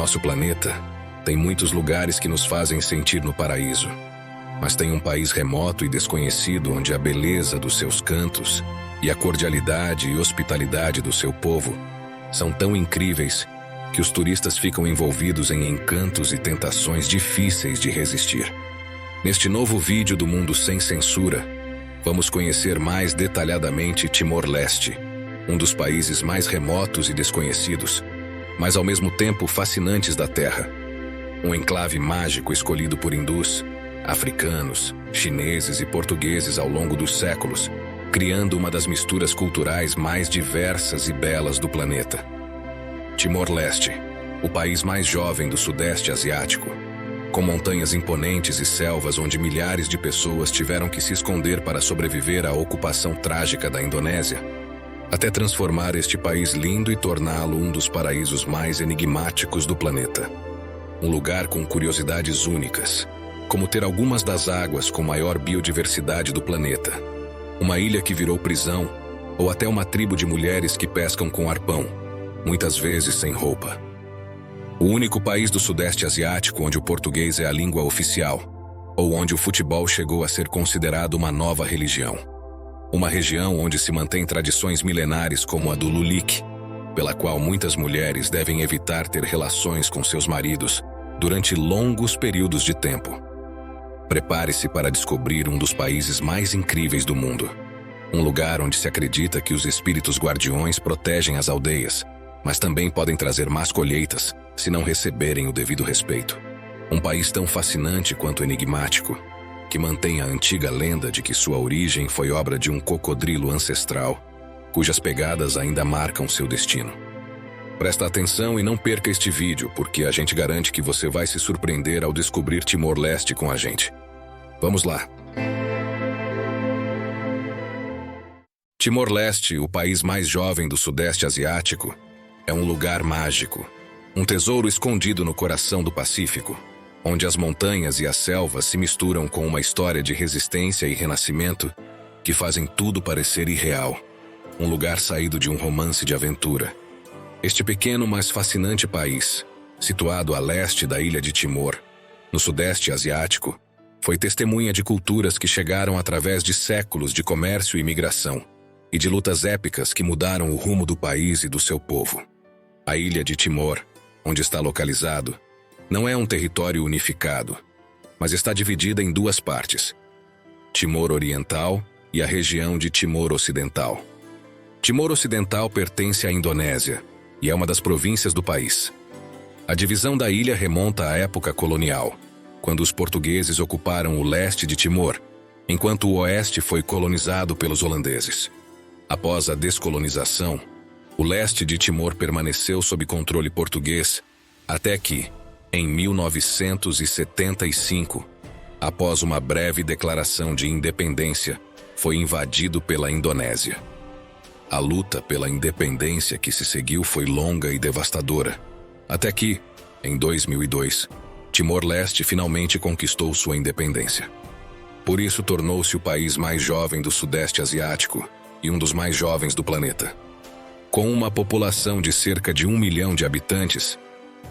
nosso planeta, tem muitos lugares que nos fazem sentir no paraíso. Mas tem um país remoto e desconhecido onde a beleza dos seus cantos e a cordialidade e hospitalidade do seu povo são tão incríveis que os turistas ficam envolvidos em encantos e tentações difíceis de resistir. Neste novo vídeo do Mundo Sem Censura, vamos conhecer mais detalhadamente Timor-Leste, um dos países mais remotos e desconhecidos, mas ao mesmo tempo fascinantes da Terra. Um enclave mágico escolhido por hindus, africanos, chineses e portugueses ao longo dos séculos, criando uma das misturas culturais mais diversas e belas do planeta. Timor-Leste, o país mais jovem do Sudeste Asiático, com montanhas imponentes e selvas onde milhares de pessoas tiveram que se esconder para sobreviver à ocupação trágica da Indonésia, até transformar este país lindo e torná-lo um dos paraísos mais enigmáticos do planeta. Um lugar com curiosidades únicas, como ter algumas das águas com maior biodiversidade do planeta, uma ilha que virou prisão, ou até uma tribo de mulheres que pescam com arpão, muitas vezes sem roupa. O único país do Sudeste Asiático onde o português é a língua oficial, ou onde o futebol chegou a ser considerado uma nova religião. Uma região onde se mantém tradições milenares como a do Lulik, pela qual muitas mulheres devem evitar ter relações com seus maridos durante longos períodos de tempo. Prepare-se para descobrir um dos países mais incríveis do mundo. Um lugar onde se acredita que os espíritos guardiões protegem as aldeias, mas também podem trazer más colheitas se não receberem o devido respeito. Um país tão fascinante quanto enigmático, que mantém a antiga lenda de que sua origem foi obra de um cocodrilo ancestral, cujas pegadas ainda marcam seu destino. Presta atenção e não perca este vídeo, porque a gente garante que você vai se surpreender ao descobrir Timor-Leste com a gente. Vamos lá! Timor-Leste, o país mais jovem do Sudeste Asiático, é um lugar mágico, um tesouro escondido no coração do Pacífico, onde as montanhas e as selvas se misturam com uma história de resistência e renascimento que fazem tudo parecer irreal. Um lugar saído de um romance de aventura. Este pequeno, mas fascinante país, situado a leste da ilha de Timor, no Sudeste Asiático, foi testemunha de culturas que chegaram através de séculos de comércio e migração, e de lutas épicas que mudaram o rumo do país e do seu povo. A ilha de Timor, onde está localizado, não é um território unificado, mas está dividida em duas partes: Timor Oriental e a região de Timor Ocidental. Timor Ocidental pertence à Indonésia e é uma das províncias do país. A divisão da ilha remonta à época colonial, quando os portugueses ocuparam o leste de Timor, enquanto o oeste foi colonizado pelos holandeses. Após a descolonização, o leste de Timor permaneceu sob controle português até que, em 1975, após uma breve declaração de independência, foi invadido pela Indonésia. A luta pela independência que se seguiu foi longa e devastadora, até que, em 2002, Timor-Leste finalmente conquistou sua independência. Por isso tornou-se o país mais jovem do Sudeste Asiático e um dos mais jovens do planeta. Com uma população de cerca de 1 milhão de habitantes,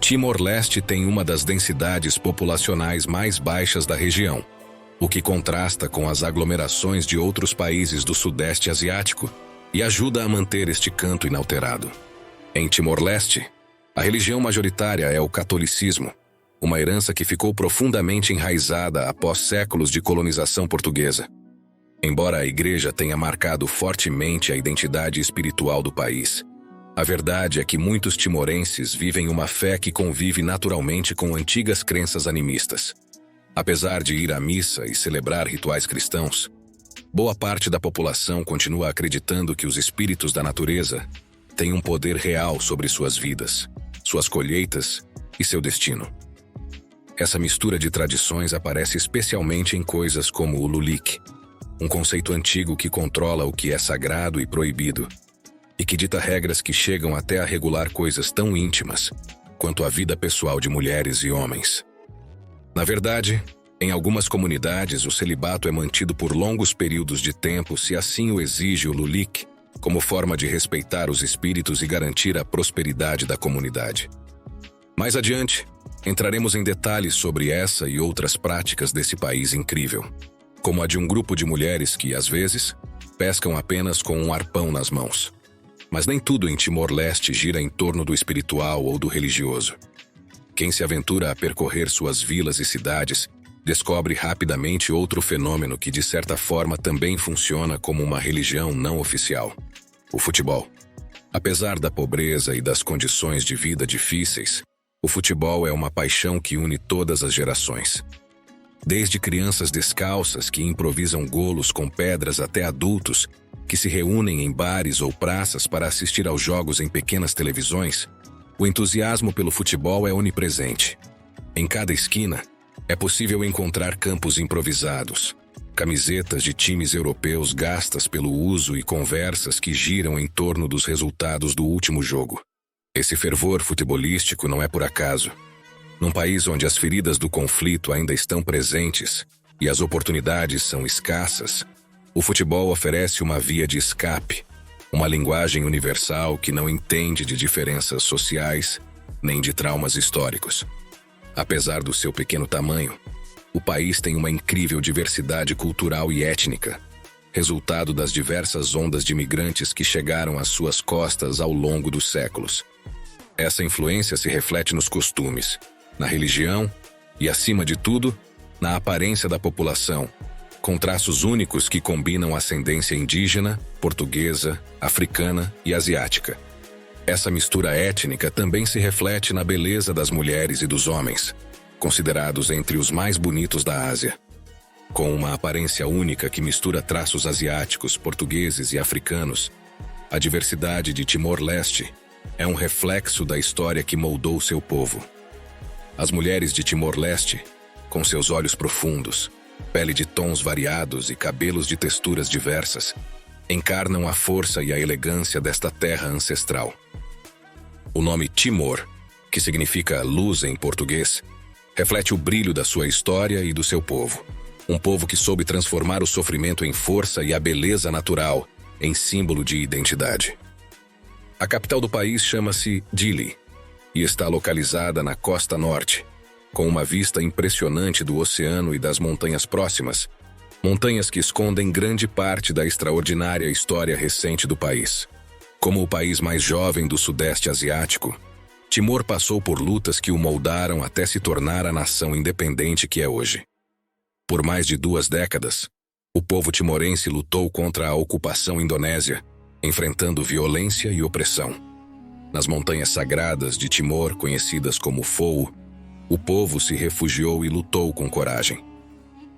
Timor-Leste tem uma das densidades populacionais mais baixas da região, o que contrasta com as aglomerações de outros países do Sudeste Asiático e ajuda a manter este canto inalterado. Em Timor-Leste, a religião majoritária é o catolicismo, uma herança que ficou profundamente enraizada após séculos de colonização portuguesa. Embora a igreja tenha marcado fortemente a identidade espiritual do país, a verdade é que muitos timorenses vivem uma fé que convive naturalmente com antigas crenças animistas. Apesar de ir à missa e celebrar rituais cristãos, boa parte da população continua acreditando que os espíritos da natureza têm um poder real sobre suas vidas, suas colheitas e seu destino. Essa mistura de tradições aparece especialmente em coisas como o Lulik, um conceito antigo que controla o que é sagrado e proibido, e que dita regras que chegam até a regular coisas tão íntimas quanto a vida pessoal de mulheres e homens. Na verdade, em algumas comunidades, o celibato é mantido por longos períodos de tempo se assim o exige o Lulik, como forma de respeitar os espíritos e garantir a prosperidade da comunidade. Mais adiante, entraremos em detalhes sobre essa e outras práticas desse país incrível, como a de um grupo de mulheres que, às vezes, pescam apenas com um arpão nas mãos. Mas nem tudo em Timor-Leste gira em torno do espiritual ou do religioso. Quem se aventura a percorrer suas vilas e cidades descobre rapidamente outro fenômeno que, de certa forma, também funciona como uma religião não oficial: o futebol. Apesar da pobreza e das condições de vida difíceis, o futebol é uma paixão que une todas as gerações. Desde crianças descalças que improvisam golos com pedras até adultos que se reúnem em bares ou praças para assistir aos jogos em pequenas televisões, o entusiasmo pelo futebol é onipresente. Em cada esquina, é possível encontrar campos improvisados, camisetas de times europeus gastas pelo uso e conversas que giram em torno dos resultados do último jogo. Esse fervor futebolístico não é por acaso. Num país onde as feridas do conflito ainda estão presentes e as oportunidades são escassas, o futebol oferece uma via de escape, uma linguagem universal que não entende de diferenças sociais nem de traumas históricos. Apesar do seu pequeno tamanho, o país tem uma incrível diversidade cultural e étnica, resultado das diversas ondas de imigrantes que chegaram às suas costas ao longo dos séculos. Essa influência se reflete nos costumes, na religião e, acima de tudo, na aparência da população, com traços únicos que combinam ascendência indígena, portuguesa, africana e asiática. Essa mistura étnica também se reflete na beleza das mulheres e dos homens, considerados entre os mais bonitos da Ásia. Com uma aparência única que mistura traços asiáticos, portugueses e africanos, a diversidade de Timor-Leste é um reflexo da história que moldou seu povo. As mulheres de Timor-Leste, com seus olhos profundos, pele de tons variados e cabelos de texturas diversas, encarnam a força e a elegância desta terra ancestral. O nome Timor, que significa luz em português, reflete o brilho da sua história e do seu povo. Um povo que soube transformar o sofrimento em força e a beleza natural em símbolo de identidade. A capital do país chama-se Dili e está localizada na costa norte, com uma vista impressionante do oceano e das montanhas próximas, montanhas que escondem grande parte da extraordinária história recente do país. Como o país mais jovem do Sudeste Asiático, Timor passou por lutas que o moldaram até se tornar a nação independente que é hoje. Por mais de 2 décadas, o povo timorense lutou contra a ocupação indonésia, enfrentando violência e opressão. Nas montanhas sagradas de Timor, conhecidas como Fou, o povo se refugiou e lutou com coragem.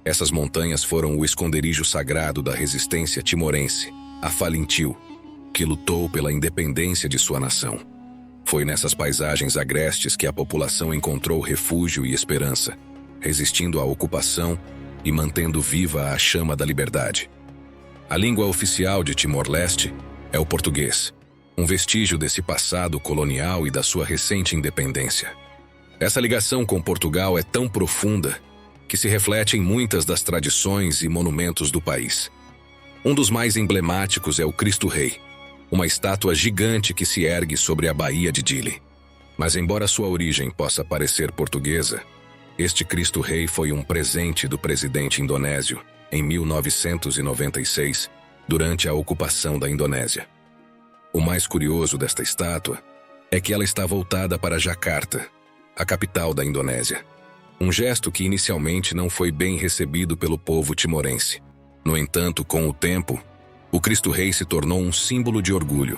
Essas montanhas foram o esconderijo sagrado da resistência timorense, a Falintil, que lutou pela independência de sua nação. Foi nessas paisagens agrestes que a população encontrou refúgio e esperança, resistindo à ocupação e mantendo viva a chama da liberdade. A língua oficial de Timor-Leste é o português, um vestígio desse passado colonial e da sua recente independência. Essa ligação com Portugal é tão profunda que se reflete em muitas das tradições e monumentos do país. Um dos mais emblemáticos é o Cristo Rei, uma estátua gigante que se ergue sobre a Baía de Dili. Mas embora sua origem possa parecer portuguesa, este Cristo Rei foi um presente do presidente indonésio em 1996, durante a ocupação da Indonésia. O mais curioso desta estátua é que ela está voltada para Jakarta, a capital da Indonésia. Um gesto que inicialmente não foi bem recebido pelo povo timorense. No entanto, com o tempo, o Cristo Rei se tornou um símbolo de orgulho,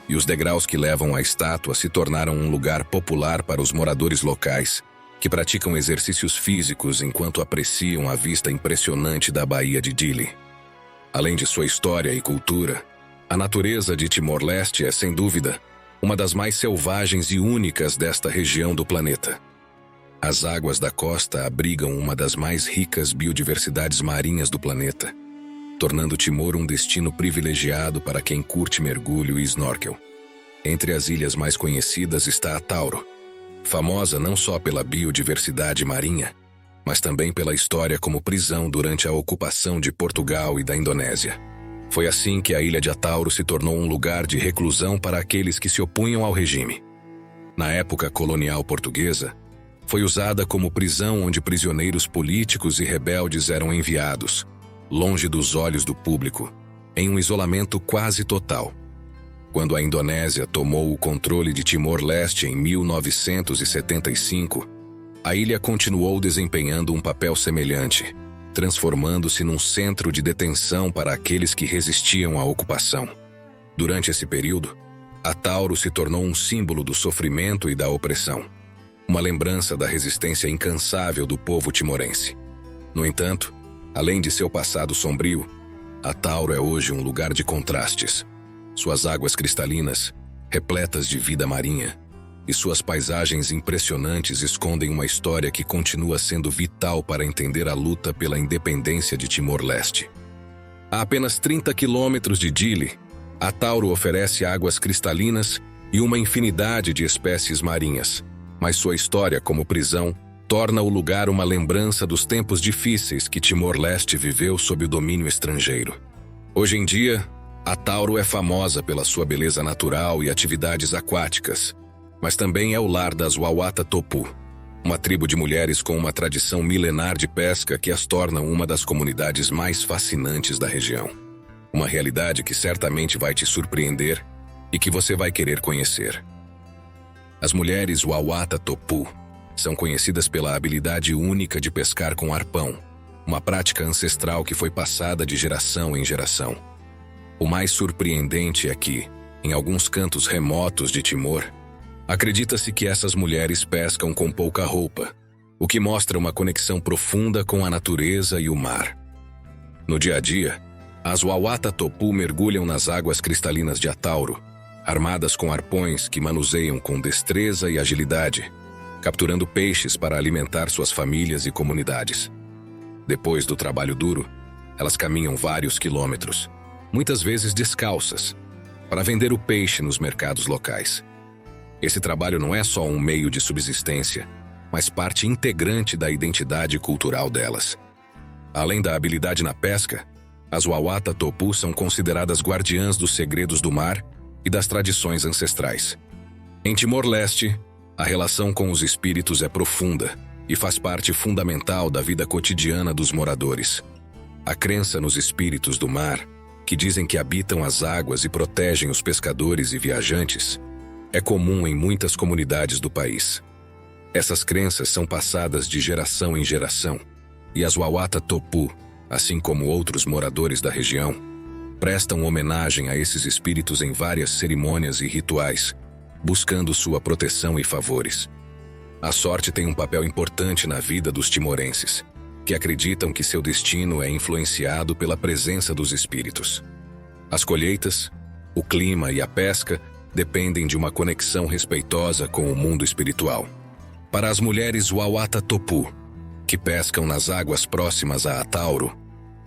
e os degraus que levam à estátua se tornaram um lugar popular para os moradores locais, que praticam exercícios físicos enquanto apreciam a vista impressionante da Baía de Dili. Além de sua história e cultura, a natureza de Timor-Leste é, sem dúvida, uma das mais selvagens e únicas desta região do planeta. As águas da costa abrigam uma das mais ricas biodiversidades marinhas do planeta, tornando Timor um destino privilegiado para quem curte mergulho e snorkel. Entre as ilhas mais conhecidas está a Tauro, famosa não só pela biodiversidade marinha, mas também pela história como prisão durante a ocupação de Portugal e da Indonésia. Foi assim que a ilha de Atauro se tornou um lugar de reclusão para aqueles que se opunham ao regime. na época colonial portuguesa, foi usada como prisão onde prisioneiros políticos e rebeldes eram enviados, longe dos olhos do público, em um isolamento quase total. Quando a Indonésia tomou o controle de Timor-Leste em 1975, a ilha continuou desempenhando um papel semelhante, transformando-se num centro de detenção para aqueles que resistiam à ocupação. Durante esse período, a Tauro se tornou um símbolo do sofrimento e da opressão, uma lembrança da resistência incansável do povo timorense. No entanto, além de seu passado sombrio, a Tauro é hoje um lugar de contrastes. Suas águas cristalinas, repletas de vida marinha, e suas paisagens impressionantes escondem uma história que continua sendo vital para entender a luta pela independência de Timor-Leste. A apenas 30 quilômetros de Dili, a Tauro oferece águas cristalinas e uma infinidade de espécies marinhas, mas sua história como prisão torna o lugar uma lembrança dos tempos difíceis que Timor-Leste viveu sob o domínio estrangeiro. Hoje em dia, a Tauro é famosa pela sua beleza natural e atividades aquáticas, mas também é o lar das Wawata Topu, uma tribo de mulheres com uma tradição milenar de pesca que as torna uma das comunidades mais fascinantes da região. Uma realidade que certamente vai te surpreender e que você vai querer conhecer. As mulheres Wawata Topu são conhecidas pela habilidade única de pescar com arpão, uma prática ancestral que foi passada de geração em geração. O mais surpreendente é que, em alguns cantos remotos de Timor, acredita-se que essas mulheres pescam com pouca roupa, o que mostra uma conexão profunda com a natureza e o mar. No dia a dia, as Wawata Topu mergulham nas águas cristalinas de Atauro, armadas com arpões que manuseiam com destreza e agilidade, capturando peixes para alimentar suas famílias e comunidades. Depois do trabalho duro, elas caminham vários quilômetros, muitas vezes descalças, para vender o peixe nos mercados locais. Esse trabalho não é só um meio de subsistência, mas parte integrante da identidade cultural delas. Além da habilidade na pesca, as Wawata Topu são consideradas guardiãs dos segredos do mar e das tradições ancestrais. Em Timor-Leste, a relação com os espíritos é profunda e faz parte fundamental da vida cotidiana dos moradores. A crença nos espíritos do mar, que dizem que habitam as águas e protegem os pescadores e viajantes, é comum em muitas comunidades do país. Essas crenças são passadas de geração em geração, e as Wawata Topu, assim como outros moradores da região, prestam homenagem a esses espíritos em várias cerimônias e rituais, buscando sua proteção e favores. A sorte tem um papel importante na vida dos timorenses, que acreditam que seu destino é influenciado pela presença dos espíritos. As colheitas, o clima e a pesca dependem de uma conexão respeitosa com o mundo espiritual. Para as mulheres Wawata Topu, que pescam nas águas próximas a Atauro,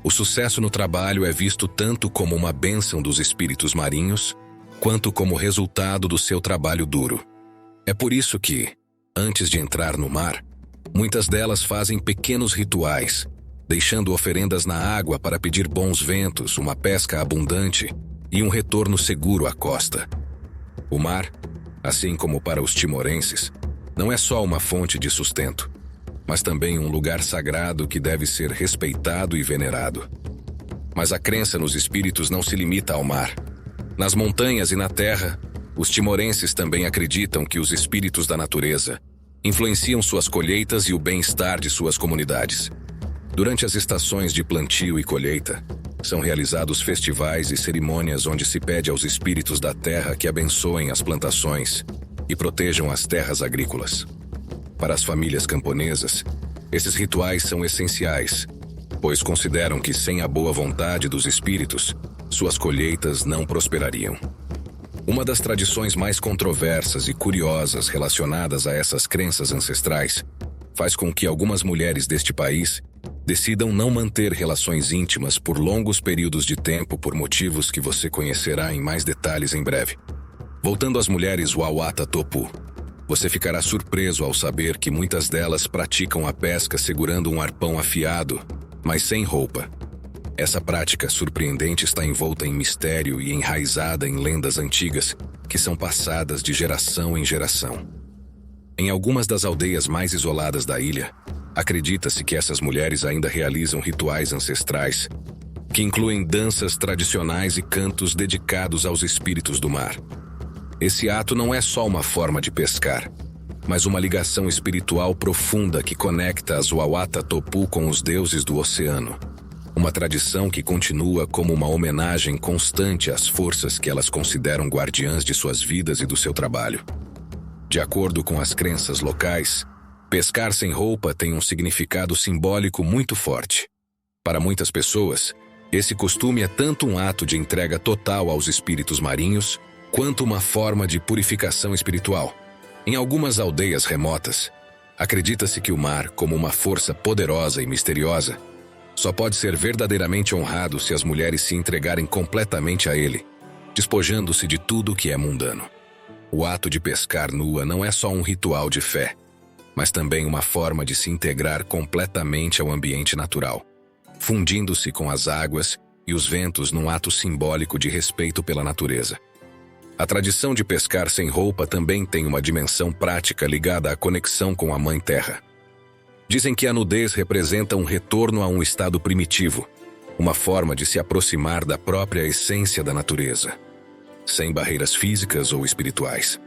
o sucesso no trabalho é visto tanto como uma bênção dos espíritos marinhos, quanto como resultado do seu trabalho duro. É por isso que, antes de entrar no mar, muitas delas fazem pequenos rituais, deixando oferendas na água para pedir bons ventos, uma pesca abundante e um retorno seguro à costa. O mar, assim como para os timorenses, não é só uma fonte de sustento, mas também um lugar sagrado que deve ser respeitado e venerado. Mas a crença nos espíritos não se limita ao mar. Nas montanhas e na terra, os timorenses também acreditam que os espíritos da natureza influenciam suas colheitas e o bem-estar de suas comunidades. Durante as estações de plantio e colheita, são realizados festivais e cerimônias onde se pede aos espíritos da terra que abençoem as plantações e protejam as terras agrícolas. Para as famílias camponesas, esses rituais são essenciais, pois consideram que sem a boa vontade dos espíritos, suas colheitas não prosperariam. Uma das tradições mais controversas e curiosas relacionadas a essas crenças ancestrais faz com que algumas mulheres deste país decidam não manter relações íntimas por longos períodos de tempo por motivos que você conhecerá em mais detalhes em breve. Voltando às mulheres Wawata Topu, você ficará surpreso ao saber que muitas delas praticam a pesca segurando um arpão afiado, mas sem roupa. Essa prática surpreendente está envolta em mistério e enraizada em lendas antigas que são passadas de geração em geração. Em algumas das aldeias mais isoladas da ilha, acredita-se que essas mulheres ainda realizam rituais ancestrais, que incluem danças tradicionais e cantos dedicados aos espíritos do mar. Esse ato não é só uma forma de pescar, mas uma ligação espiritual profunda que conecta as Wawata-Topu com os deuses do oceano. Uma tradição que continua como uma homenagem constante às forças que elas consideram guardiãs de suas vidas e do seu trabalho. De acordo com as crenças locais, pescar sem roupa tem um significado simbólico muito forte. Para muitas pessoas, esse costume é tanto um ato de entrega total aos espíritos marinhos, quanto uma forma de purificação espiritual. Em algumas aldeias remotas, acredita-se que o mar, como uma força poderosa e misteriosa, só pode ser verdadeiramente honrado se as mulheres se entregarem completamente a ele, despojando-se de tudo o que é mundano. O ato de pescar nua não é só um ritual de fé, mas também uma forma de se integrar completamente ao ambiente natural, fundindo-se com as águas e os ventos num ato simbólico de respeito pela natureza. A tradição de pescar sem roupa também tem uma dimensão prática ligada à conexão com a Mãe Terra. Dizem que a nudez representa um retorno a um estado primitivo, uma forma de se aproximar da própria essência da natureza, sem barreiras físicas ou espirituais.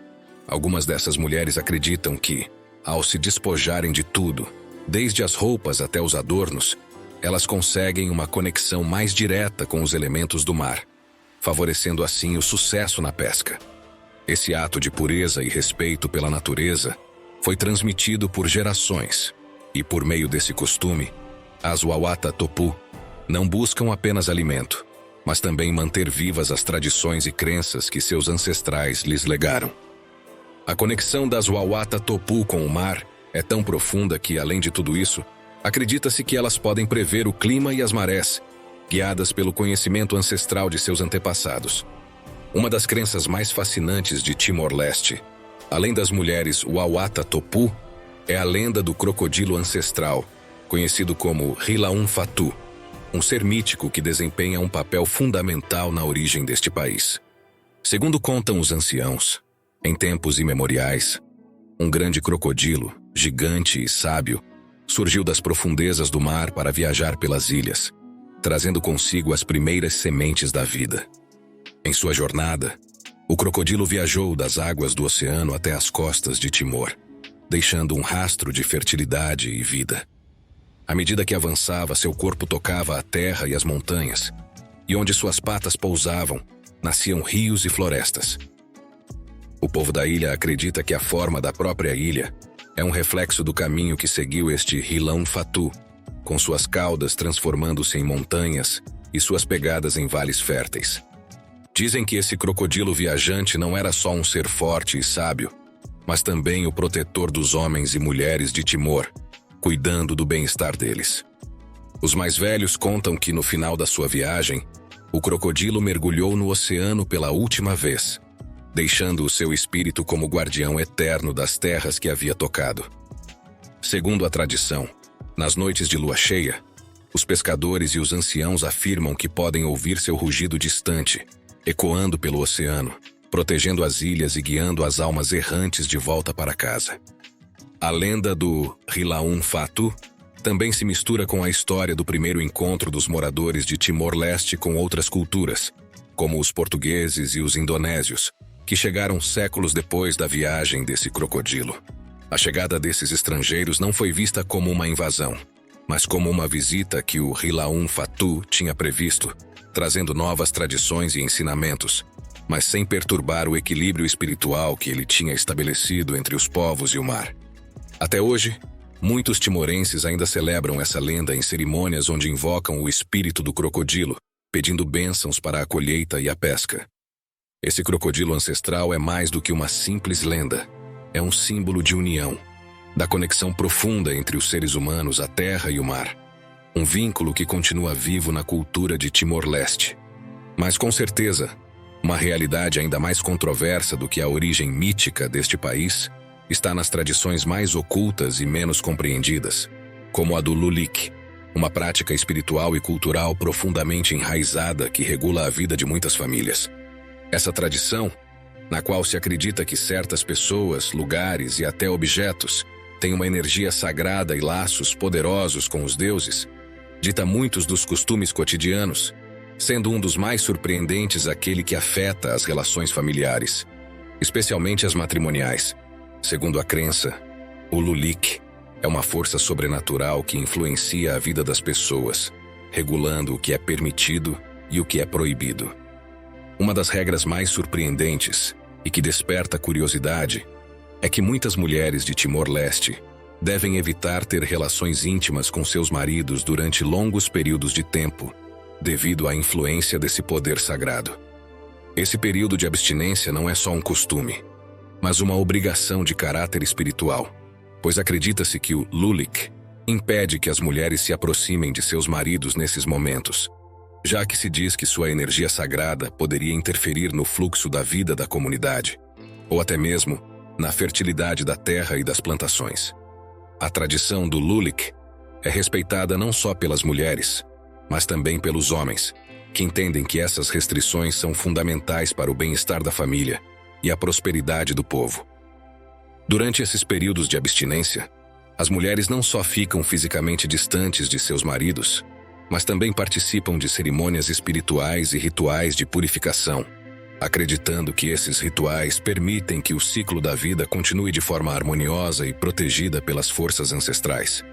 Algumas dessas mulheres acreditam que, ao se despojarem de tudo, desde as roupas até os adornos, elas conseguem uma conexão mais direta com os elementos do mar, favorecendo assim o sucesso na pesca. Esse ato de pureza e respeito pela natureza foi transmitido por gerações, e por meio desse costume, as Wawata-Topu não buscam apenas alimento, mas também manter vivas as tradições e crenças que seus ancestrais lhes legaram. A conexão das Wawata-Topu com o mar é tão profunda que, além de tudo isso, acredita-se que elas podem prever o clima e as marés, guiadas pelo conhecimento ancestral de seus antepassados. Uma das crenças mais fascinantes de Timor-Leste, além das mulheres Wawata-Topu, é a lenda do crocodilo ancestral, conhecido como Rilaun Fatu, um ser mítico que desempenha um papel fundamental na origem deste país. Segundo contam os anciãos, em tempos imemoriais, um grande crocodilo, gigante e sábio, surgiu das profundezas do mar para viajar pelas ilhas, trazendo consigo as primeiras sementes da vida. Em sua jornada, o crocodilo viajou das águas do oceano até as costas de Timor, deixando um rastro de fertilidade e vida. À medida que avançava, seu corpo tocava a terra e as montanhas, e onde suas patas pousavam, nasciam rios e florestas. O povo da ilha acredita que a forma da própria ilha é um reflexo do caminho que seguiu este Rilaun Fatu, com suas caudas transformando-se em montanhas e suas pegadas em vales férteis. Dizem que esse crocodilo viajante não era só um ser forte e sábio, mas também o protetor dos homens e mulheres de Timor, cuidando do bem-estar deles. Os mais velhos contam que no final da sua viagem, o crocodilo mergulhou no oceano pela última vez, deixando o seu espírito como guardião eterno das terras que havia tocado. Segundo a tradição, nas noites de lua cheia, os pescadores e os anciãos afirmam que podem ouvir seu rugido distante, ecoando pelo oceano, protegendo as ilhas e guiando as almas errantes de volta para casa. A lenda do Rilaun Fatu também se mistura com a história do primeiro encontro dos moradores de Timor-Leste com outras culturas, como os portugueses e os indonésios, que chegaram séculos depois da viagem desse crocodilo. A chegada desses estrangeiros não foi vista como uma invasão, mas como uma visita que o Rilaun Fatu tinha previsto, trazendo novas tradições e ensinamentos, mas sem perturbar o equilíbrio espiritual que ele tinha estabelecido entre os povos e o mar. Até hoje, muitos timorenses ainda celebram essa lenda em cerimônias onde invocam o espírito do crocodilo, pedindo bênçãos para a colheita e a pesca. Esse crocodilo ancestral é mais do que uma simples lenda. É um símbolo de união, da conexão profunda entre os seres humanos, a terra e o mar. Um vínculo que continua vivo na cultura de Timor-Leste. Mas com certeza, uma realidade ainda mais controversa do que a origem mítica deste país está nas tradições mais ocultas e menos compreendidas, como a do Lulik, uma prática espiritual e cultural profundamente enraizada que regula a vida de muitas famílias. Essa tradição, na qual se acredita que certas pessoas, lugares e até objetos têm uma energia sagrada e laços poderosos com os deuses, dita muitos dos costumes cotidianos, sendo um dos mais surpreendentes aquele que afeta as relações familiares, especialmente as matrimoniais. Segundo a crença, o Lulik é uma força sobrenatural que influencia a vida das pessoas, regulando o que é permitido e o que é proibido. Uma das regras mais surpreendentes e que desperta curiosidade é que muitas mulheres de Timor-Leste devem evitar ter relações íntimas com seus maridos durante longos períodos de tempo, devido à influência desse poder sagrado. Esse período de abstinência não é só um costume, mas uma obrigação de caráter espiritual, pois acredita-se que o Lulik impede que as mulheres se aproximem de seus maridos nesses momentos, já que se diz que sua energia sagrada poderia interferir no fluxo da vida da comunidade, ou até mesmo na fertilidade da terra e das plantações. A tradição do Lulik é respeitada não só pelas mulheres, mas também pelos homens, que entendem que essas restrições são fundamentais para o bem-estar da família e a prosperidade do povo. Durante esses períodos de abstinência, as mulheres não só ficam fisicamente distantes de seus maridos, mas também participam de cerimônias espirituais e rituais de purificação, acreditando que esses rituais permitem que o ciclo da vida continue de forma harmoniosa e protegida pelas forças ancestrais.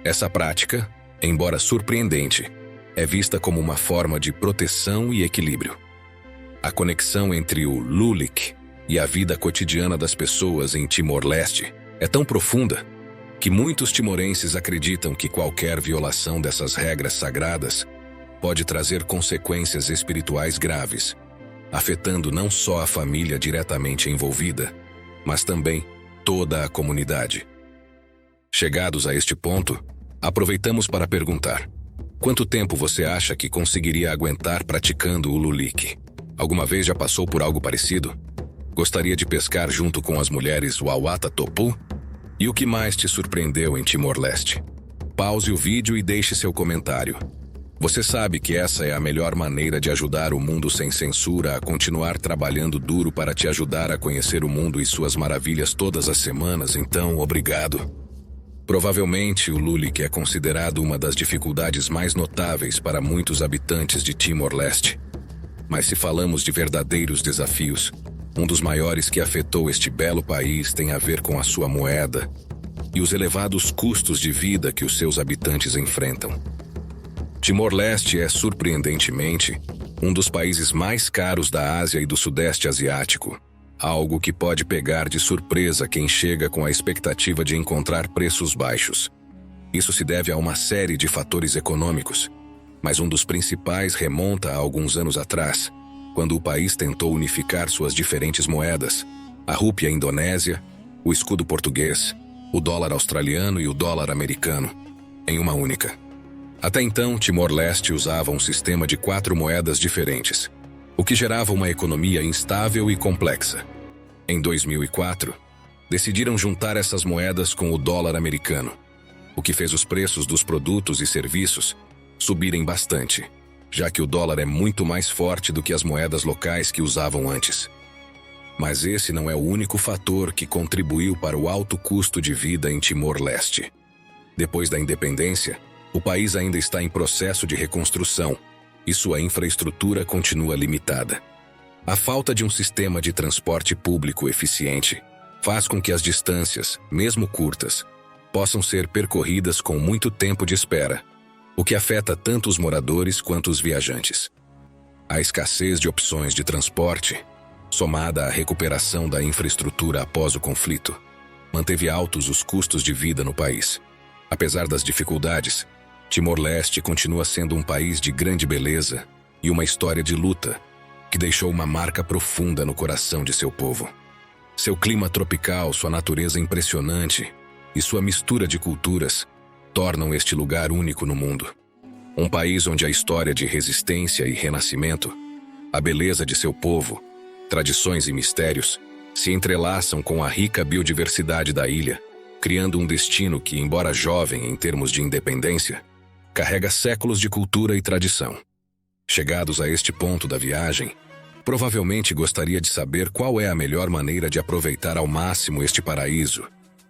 Essa prática, embora surpreendente, é vista como uma forma de proteção e equilíbrio. A conexão entre o Lulik e a vida cotidiana das pessoas em Timor-Leste é tão profunda que muitos timorenses acreditam que qualquer violação dessas regras sagradas pode trazer consequências espirituais graves, afetando não só a família diretamente envolvida, mas também toda a comunidade. Chegados a este ponto, aproveitamos para perguntar: quanto tempo você acha que conseguiria aguentar praticando o Lulik? Alguma vez já passou por algo parecido? Gostaria de pescar junto com as mulheres Wawata Topu? E o que mais te surpreendeu em Timor-Leste? Pause o vídeo e deixe seu comentário. Você sabe que essa é a melhor maneira de ajudar o mundo sem censura a continuar trabalhando duro para te ajudar a conhecer o mundo e suas maravilhas todas as semanas, então obrigado. Provavelmente o Lulik é considerado uma das dificuldades mais notáveis para muitos habitantes de Timor-Leste. Mas se falamos de verdadeiros desafios, um dos maiores que afetou este belo país tem a ver com a sua moeda e os elevados custos de vida que os seus habitantes enfrentam. Timor-Leste é, surpreendentemente, um dos países mais caros da Ásia e do Sudeste Asiático, algo que pode pegar de surpresa quem chega com a expectativa de encontrar preços baixos. Isso se deve a uma série de fatores econômicos, mas um dos principais remonta a alguns anos atrás, quando o país tentou unificar suas diferentes moedas, a rúpia indonésia, o escudo português, o dólar australiano e o dólar americano, em uma única. Até então, Timor-Leste usava um sistema de 4 moedas diferentes, o que gerava uma economia instável e complexa. Em 2004, decidiram juntar essas moedas com o dólar americano, o que fez os preços dos produtos e serviços subirem bastante, já que o dólar é muito mais forte do que as moedas locais que usavam antes. Mas esse não é o único fator que contribuiu para o alto custo de vida em Timor-Leste. Depois da independência, o país ainda está em processo de reconstrução e sua infraestrutura continua limitada. A falta de um sistema de transporte público eficiente faz com que as distâncias, mesmo curtas, possam ser percorridas com muito tempo de espera, o que afeta tanto os moradores quanto os viajantes. A escassez de opções de transporte, somada à recuperação da infraestrutura após o conflito, manteve altos os custos de vida no país. Apesar das dificuldades, Timor-Leste continua sendo um país de grande beleza e uma história de luta que deixou uma marca profunda no coração de seu povo. Seu clima tropical, sua natureza impressionante e sua mistura de culturas tornam este lugar único no mundo. Um país onde a história de resistência e renascimento, a beleza de seu povo, tradições e mistérios se entrelaçam com a rica biodiversidade da ilha, criando um destino que, embora jovem em termos de independência, carrega séculos de cultura e tradição. Chegados a este ponto da viagem, Provavelmente gostaria de saber qual é a melhor maneira de aproveitar ao máximo este paraíso,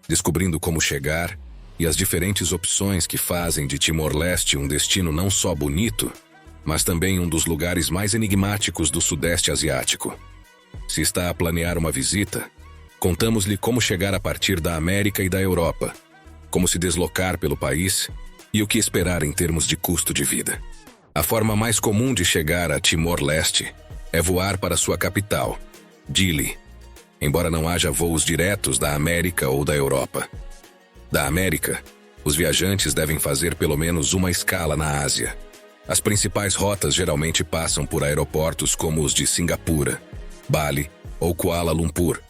descobrindo como chegar e as diferentes opções que fazem de Timor-Leste um destino não só bonito, mas também um dos lugares mais enigmáticos do Sudeste Asiático. Se está a planear uma visita, contamos-lhe como chegar a partir da América e da Europa, como se deslocar pelo país e o que esperar em termos de custo de vida. A forma mais comum de chegar a Timor-Leste é voar para sua capital, Dili, embora não haja voos diretos da América ou da Europa. Da América, os viajantes devem fazer pelo menos uma escala na Ásia. As principais rotas geralmente passam por aeroportos como os de Singapura, Bali ou Kuala Lumpur,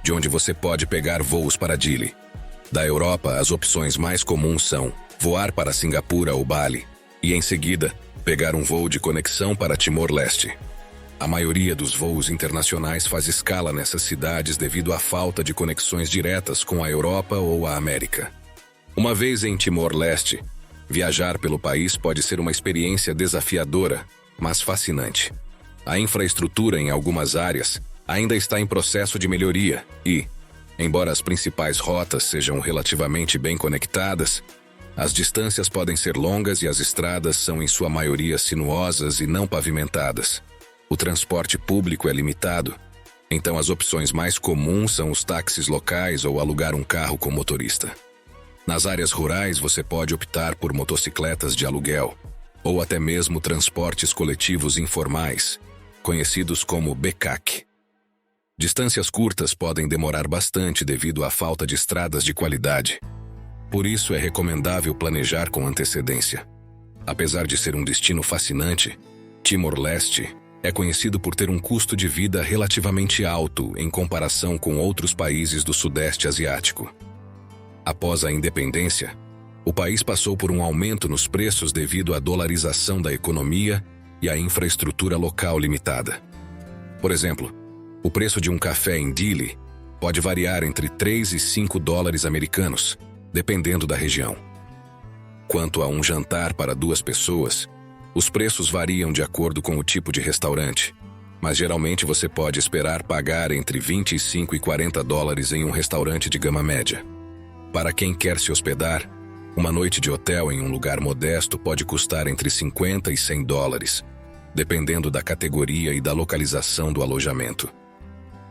de onde você pode pegar voos para Dili. Da Europa, as opções mais comuns são voar para Singapura ou Bali e, em seguida, pegar um voo de conexão para Timor-Leste. A maioria dos voos internacionais faz escala nessas cidades devido à falta de conexões diretas com a Europa ou a América. Uma vez em Timor-Leste, viajar pelo país pode ser uma experiência desafiadora, mas fascinante. A infraestrutura em algumas áreas ainda está em processo de melhoria e, embora as principais rotas sejam relativamente bem conectadas, as distâncias podem ser longas e as estradas são em sua maioria sinuosas e não pavimentadas. O transporte público é limitado, então as opções mais comuns são os táxis locais ou alugar um carro com motorista. Nas áreas rurais você pode optar por motocicletas de aluguel, ou até mesmo transportes coletivos informais, conhecidos como becaque. Distâncias curtas podem demorar bastante devido à falta de estradas de qualidade. Por isso é recomendável planejar com antecedência. Apesar de ser um destino fascinante, Timor-Leste é conhecido por ter um custo de vida relativamente alto em comparação com outros países do Sudeste Asiático. Após a independência, o país passou por um aumento nos preços devido à dolarização da economia e à infraestrutura local limitada. Por exemplo, o preço de um café em Dili pode variar entre 3 e 5 dólares americanos, dependendo da região. Quanto a um jantar para 2 pessoas, os preços variam de acordo com o tipo de restaurante, mas geralmente você pode esperar pagar entre 25 e 40 dólares em um restaurante de gama média. Para quem quer se hospedar, uma noite de hotel em um lugar modesto pode custar entre 50 e 100 dólares, dependendo da categoria e da localização do alojamento.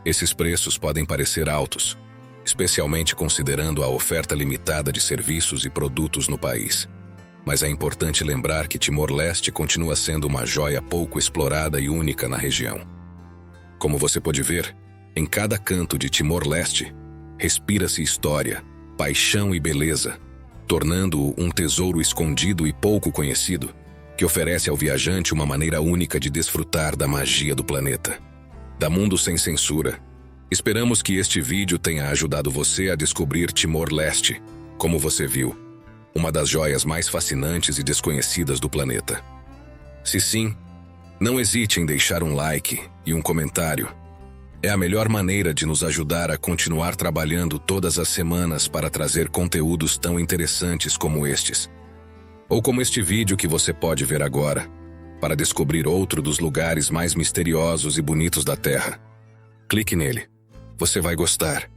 Esses preços podem parecer altos, especialmente considerando a oferta limitada de serviços e produtos no país. Mas é importante lembrar que Timor-Leste continua sendo uma joia pouco explorada e única na região. Como você pode ver, em cada canto de Timor-Leste, respira-se história, paixão e beleza, tornando-o um tesouro escondido e pouco conhecido, que oferece ao viajante uma maneira única de desfrutar da magia do planeta. Da Mundo Sem Censura, esperamos que este vídeo tenha ajudado você a descobrir Timor-Leste, como você viu, uma das joias mais fascinantes e desconhecidas do planeta. Se sim, não hesite em deixar um like e um comentário. É a melhor maneira de nos ajudar a continuar trabalhando todas as semanas para trazer conteúdos tão interessantes como estes. Ou como este vídeo que você pode ver agora, para descobrir outro dos lugares mais misteriosos e bonitos da Terra. Clique nele. Você vai gostar.